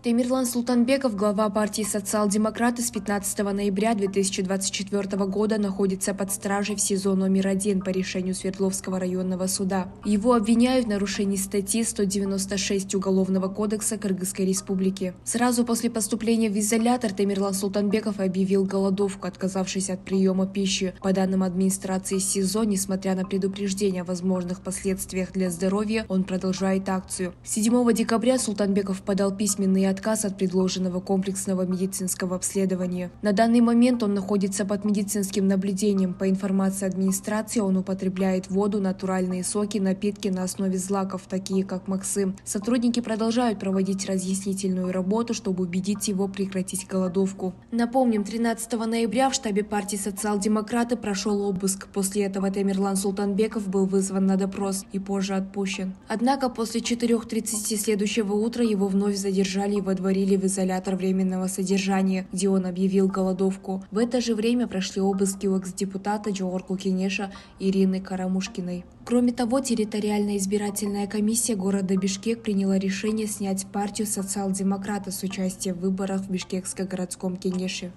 Темирлан Султанбеков, глава партии «Социал-демократы», с 15 ноября 2024 года находится под стражей в СИЗО номер 1 по решению Свердловского районного суда. Его обвиняют в нарушении статьи 196 Уголовного кодекса Кыргызской республики. Сразу после поступления в изолятор Темирлан Султанбеков объявил голодовку, отказавшись от приема пищи. По данным администрации СИЗО, несмотря на предупреждение о возможных последствиях для здоровья, он продолжает акцию. 7 декабря Султанбеков подал письменный отказ от предложенного комплексного медицинского обследования. На данный момент он находится под медицинским наблюдением. По информации администрации, он употребляет воду, натуральные соки, напитки на основе злаков, такие как Максим. Сотрудники продолжают проводить разъяснительную работу, чтобы убедить его прекратить голодовку. Напомним, 13 ноября в штабе партии «Социал-демократы» прошел обыск. После этого Темирлан Султанбеков был вызван на допрос и позже отпущен. Однако после 4:30 следующего утра его вновь задержали и водворили в изолятор временного содержания, где он объявил голодовку. В это же время прошли обыски у экс-депутата Жогорку Кенеша Ирины Карамушкиной. Кроме того, территориальная избирательная комиссия города Бишкек приняла решение снять партию «Социал-демократы» с участия в выборах в Бишкекском городском кенеше.